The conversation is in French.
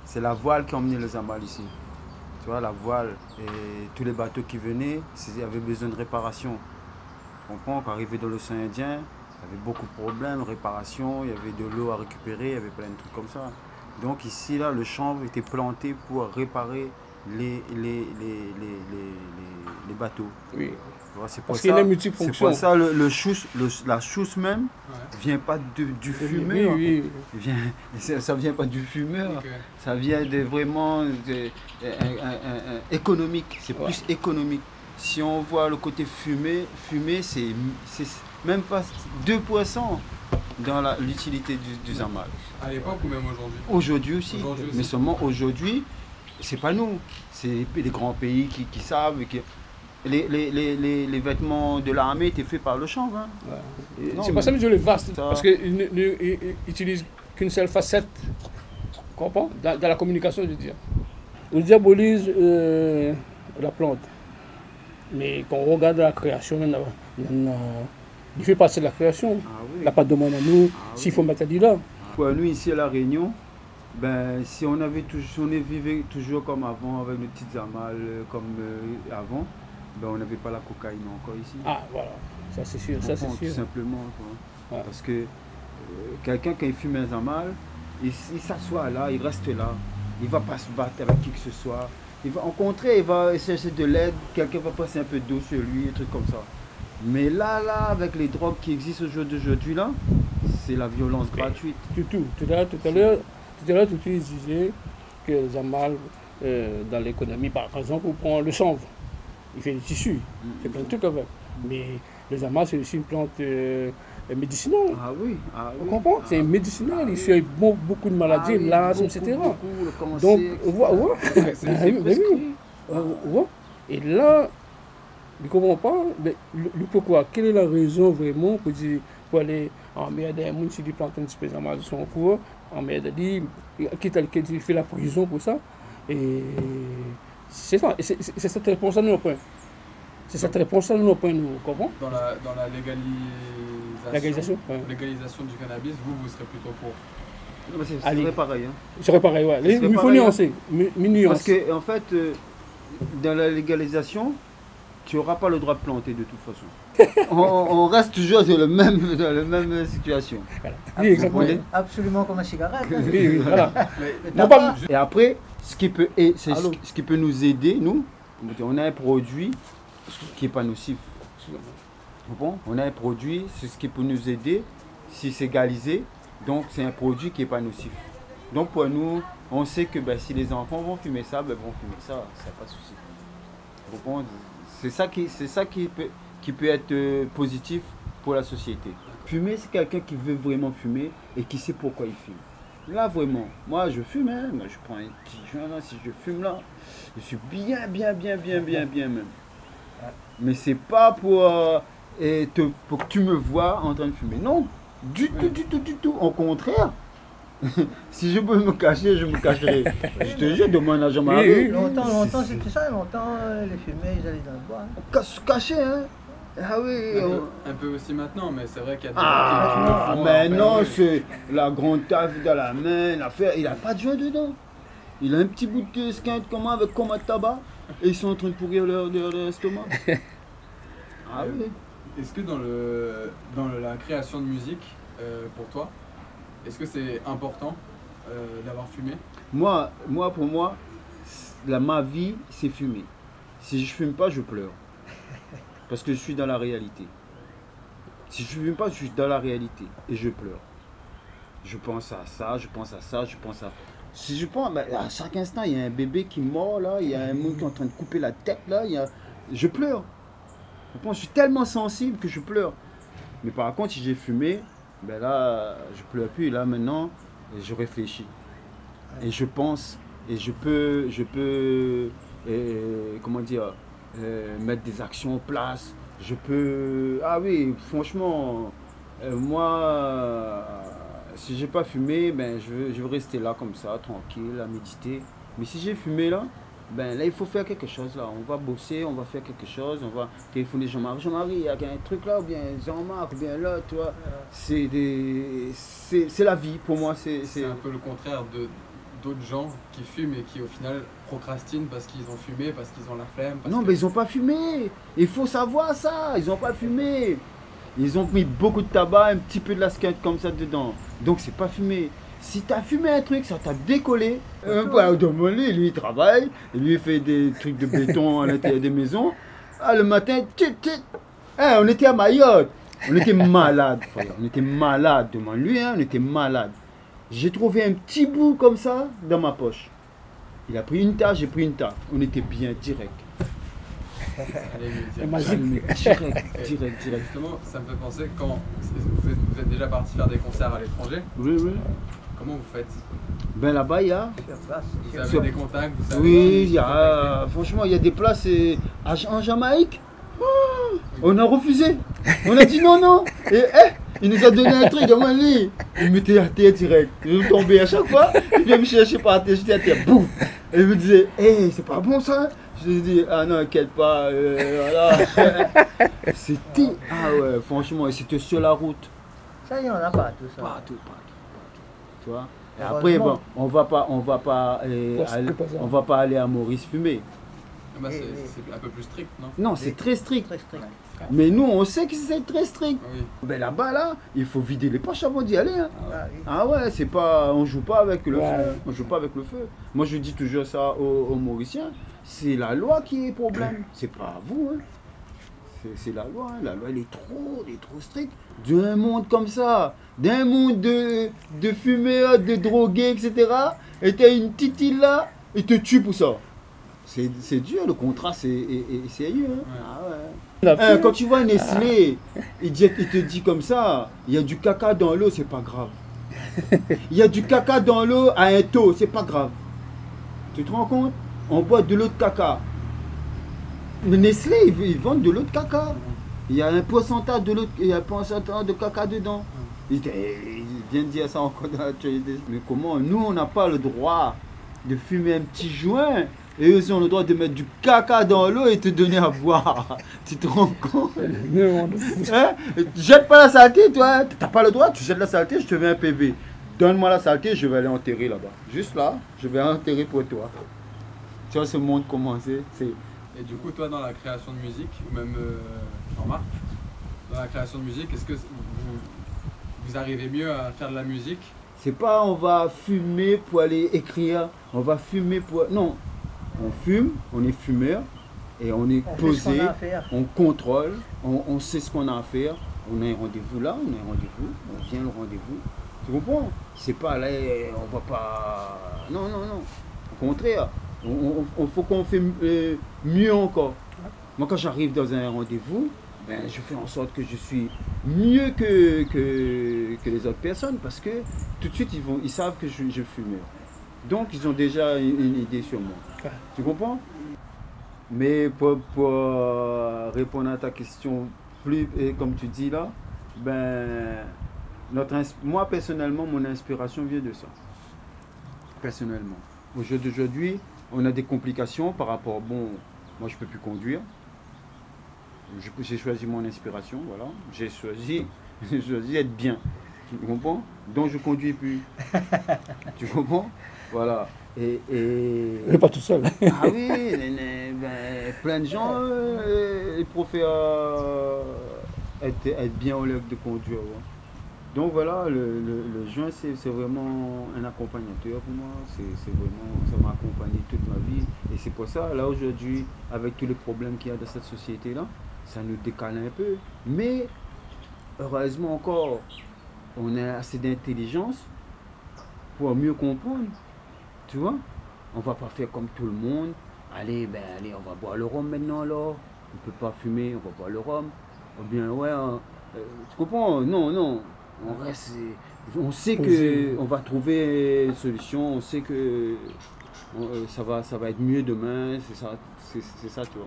c'est la voile qui a emmené le Zamal ici. Tu vois, la voile et tous les bateaux qui venaient, ils avaient besoin de réparation. Tu comprends qu'arrivé dans l'océan Indien, il y avait beaucoup de problèmes, réparation, il y avait de l'eau à récupérer, il y avait plein de trucs comme ça. Donc ici, là, le chanvre était planté pour réparer les bateaux. Oui. C'est pour Parce ça, qu'il est c'est multifonction. pour ça la chousse même vient pas du fumeur. Oui. Ça vient pas du fumeur. Ok. Ça vient vraiment économique. C'est plus économique. Si on voit le côté fumé, c'est même pas 2% dans l'utilité du Zamal. À l'époque ou même aujourd'hui? Aujourd'hui aussi. Aujourd'hui aussi. Mais seulement aujourd'hui, c'est pas nous. C'est les grands pays qui savent. Les vêtements de l'armée étaient faits par le chanvre. Hein. Ouais. Non, C'est pas ça que je le vaste. Ça- Parce qu'ils n'utilisent qu'une seule facette. Tu comprends? Dans la communication, je veux dire. On diabolise la plante. Mais quand on regarde la création, il fait partie de la création. Ah oui. Il n'a pas de demande à nous. Ah S'il oui. faut mettre à dire là. Pour nous ici à La Réunion, ben, si on vivait toujours comme avant, avec nos petites amales comme avant, ben, on n'avait pas la cocaïne encore ici. Ah, voilà. Ça, c'est sûr. Ça, c'est Tout sûr. simplement. Quoi. Ouais. Parce que quelqu'un, quand il fume un zamal, il s'assoit là, il reste là. Il ne va pas se battre avec qui que ce soit. Il va, au contraire, il va chercher de l'aide. Quelqu'un va passer un peu d'eau sur lui, des trucs comme ça. Mais là, avec les drogues qui existent aujourd'hui, là, c'est la violence gratuite. Tout à l'heure, tu disais que les amals, dans l'économie, par exemple, on prend le chanvre. Il fait des tissus. Il fait plein de trucs avec. Mais les amals, c'est aussi une plante médicinale. Ah oui, ah Vous oui. comprenez? C'est médicinal. Il soigne beaucoup de maladies, Ah oui, l'asthme, beaucoup, etc. beaucoup, le cancer, Donc, etc. ouais. C'est Oui, prescrit. ouais. Et là, je ne comprends pas, mais le pourquoi? Quelle est la raison vraiment pour aller en mer des gens qui plantent un petit peu de son cours, en mer de dit, quitte à qui fait la prison pour ça? Et c'est ça, c'est cette réponse à nous, point. C'est cette réponse à nous, point, nous comprenons? Dans la Légalisation, ouais. légalisation du cannabis, vous serez plutôt pour? Non, mais c'est Allez. vrai pareil. Hein. C'est pareil, ouais. C'est Il faut pareil, nuancer, nuance. Parce que en fait, dans la légalisation, tu n'auras pas le droit de planter de toute façon. on reste toujours dans la même situation. Voilà. Oui, exactement. comprenez? Absolument comme la cigarette. Hein. Oui, voilà. Mais Non, pas, Et après, ce qui peut Allô? nous aider, nous, on a un produit qui n'est pas nocif. Bon, on a un produit, c'est ce qui peut nous aider si c'est égalisé. Donc c'est un produit qui n'est pas nocif. Donc pour nous, on sait que ben, si les enfants vont fumer ça, ben, vont fumer ça, ça n'a pas de souci. Vous comprenez? C'est ça qui peut être positif pour la société. Fumer, c'est quelqu'un qui veut vraiment fumer et qui sait pourquoi il fume. Là vraiment, moi je fume, hein, moi, je prends un petit joint là, si je fume là, je suis bien même. Mais c'est pas pour que tu me vois en train de fumer. Non, du tout. Au contraire, si je peux me cacher, je me cacherai. Je te jure, demande à Jean-Marie. Oui, Longtemps c'était ça, longtemps les fumées ils allaient dans le bois. Hein. Se cacher, hein. Ah oui. un peu aussi maintenant, mais c'est vrai qu'il y a des Ah, gens qui le font. mais après, non, oui. c'est la grande taf dans la main, l'affaire. Il a pas de joint dedans. Il a un petit bout de skunk comment avec comme un tabac et ils sont en train de pourrir leur estomac. Ah oui. Est-ce que dans la création de musique, pour toi, est-ce que c'est important d'avoir fumé? Moi, pour moi, ma vie, c'est fumer. Si je fume pas, je pleure. Parce que je suis dans la réalité. Si je fume pas, je suis dans la réalité et je pleure. Je pense à ça, je pense à ça, je pense à... Si je pense, à chaque instant, il y a un bébé qui mord là, il y a un monde qui est en train de couper la tête là, je pleure. Je suis tellement sensible que je pleure. Mais par contre, si j'ai fumé, ben là, je pleure plus. Là maintenant, je réfléchis. Et je pense, et je peux comment dire, mettre des actions en place. Je peux... Ah oui, franchement, moi, si j'ai pas fumé, ben, je veux rester là comme ça, tranquille, à méditer. Mais si j'ai fumé là, ben là, il faut faire quelque chose là. On va bosser, on va faire quelque chose, on va téléphoner Jean-Marie. Jean-Marie, il y a un truc là, ou bien Jean-Marc, ou bien là, tu vois. C'est la vie, pour moi, C'est un peu le contraire de d'autres gens qui fument et qui au final procrastinent parce qu'ils ont fumé, parce qu'ils ont la flemme. Non, mais ils n'ont pas fumé. Il faut savoir ça. Ils n'ont pas fumé. Ils ont mis beaucoup de tabac, un petit peu de la skunk comme ça dedans. Donc c'est pas fumé. Si tu as fumé un truc, ça t'a décollé. Lui, il travaille. Lui, il fait des trucs de béton à l'intérieur des maisons. Ah, le matin, on était à Mayotte. On était malade, frère. On était malade devant lui, hein, on était malade. J'ai trouvé un petit bout comme ça dans ma poche. Il a pris une tasse, j'ai pris une tasse. On était bien direct. Allez, C'est magique. Direct. Justement, ça me fait penser quand vous êtes déjà parti faire des concerts à l'étranger. Oui. Comment vous faites? Ben là-bas, il y a. Sur place, Vous avez des contacts, vous savez. Oui, il y a. Franchement, il y a des places en Jamaïque. Oh, on a refusé. On a dit non. Et il nous a donné un truc, moi lui. Il me mettait à terre direct. Il me tombait à chaque fois. Il vient me chercher par terre, j'étais à terre. Boum. Et il me disait, c'est pas bon ça. Je lui ai dit, ah non, inquiète pas. Voilà. C'était. Ah ouais, franchement, et c'était sur la route. ça, il y en a pas, tout ça. Partout. Tu vois. Et après, bon, on va pas aller à Maurice fumer. Ah bah, c'est un peu plus strict, non? Non, c'est très strict. Très strict. Mais nous, on sait que c'est très strict. Oui. Ben là-bas, là, il faut vider les poches avant d'y aller. Hein. Ah, oui. Ah ouais, c'est pas, on joue pas avec le Ouais. feu. On joue pas avec le feu. Moi, je dis toujours ça aux Mauriciens. C'est la loi qui est problème. C'est pas vous. Hein. C'est la loi. Hein. La loi, elle est trop stricte. D'un monde comme ça, d'un monde de fumeurs, de drogués, etc. Et t'as une petite île là, et te tue pour ça. C'est dur, le contrat, c'est sérieux. Hein. Ouais. Ah ouais. Quand tu vois Nestlé, il te dit comme ça, il y a du caca dans l'eau, c'est pas grave. Il y a du caca dans l'eau à un taux, c'est pas grave. Tu te rends compte? On boit de l'eau de caca. Mais Nestlé, ils vendent de l'eau de caca. Il y a un pourcentage de l'eau, il y a un pourcentage de caca dedans. Il vient de dire ça encore dans l'actualité. Mais comment? Nous, on n'a pas le droit de fumer un petit joint. Et eux, ils ont le droit de mettre du caca dans l'eau et te donner à boire. Tu te rends compte? Hein? Jette pas la saleté, toi. T'as pas le droit, tu jettes la saleté, je te mets un PV. Donne-moi la saleté, je vais aller enterrer là-bas. Juste là, je vais enterrer pour toi. Tu vois ce monde commencer. Et du coup, toi, dans la création de musique, ou même Jean-Marc, dans la création de musique, est-ce que vous arrivez mieux à faire de la musique? C'est pas on va fumer pour aller écrire, on va fumer pour... Non, on fume, on est fumeur et on est On fait ce posé, qu'on a à faire. on contrôle, on sait ce qu'on a à faire. On a un rendez-vous là, on a un rendez-vous, on vient le rendez-vous. Tu comprends? C'est pas là, on va pas... Non. Au contraire, on faut qu'on fait mieux encore. Moi, quand j'arrive dans un rendez-vous, ben, je fais en sorte que je suis mieux que les autres personnes parce que tout de suite, ils savent que je fume. Donc, ils ont déjà une idée sur moi. Ouais. Tu comprends? Mais pour répondre à ta question, plus comme tu dis là, ben, moi, personnellement, mon inspiration vient de ça. Personnellement. Au jour d'aujourd'hui, on a des complications par rapport... Bon, moi, je peux plus conduire. J'ai choisi mon inspiration, voilà. J'ai choisi être bien. Tu comprends? Donc je conduis plus. Tu comprends? Voilà. Et pas tout seul. ah oui, ben, plein de gens ils préfèrent être bien au lieu de conduire. Ouais. Donc voilà, le joint c'est vraiment un accompagnateur pour moi. C'est vraiment, ça m'a accompagné toute ma vie. Et c'est pour ça, là aujourd'hui, avec tous les problèmes qu'il y a dans cette société-là, ça nous décale un peu. Mais heureusement encore, on a assez d'intelligence pour mieux comprendre. Tu vois? On va pas faire comme tout le monde. Allez, on va boire le rhum maintenant alors. On peut pas fumer, on va boire le rhum. Ou bien, ouais, tu comprends? Non. On reste, on sait que on va trouver une solution. On sait que ça va être mieux demain. C'est ça, tu vois.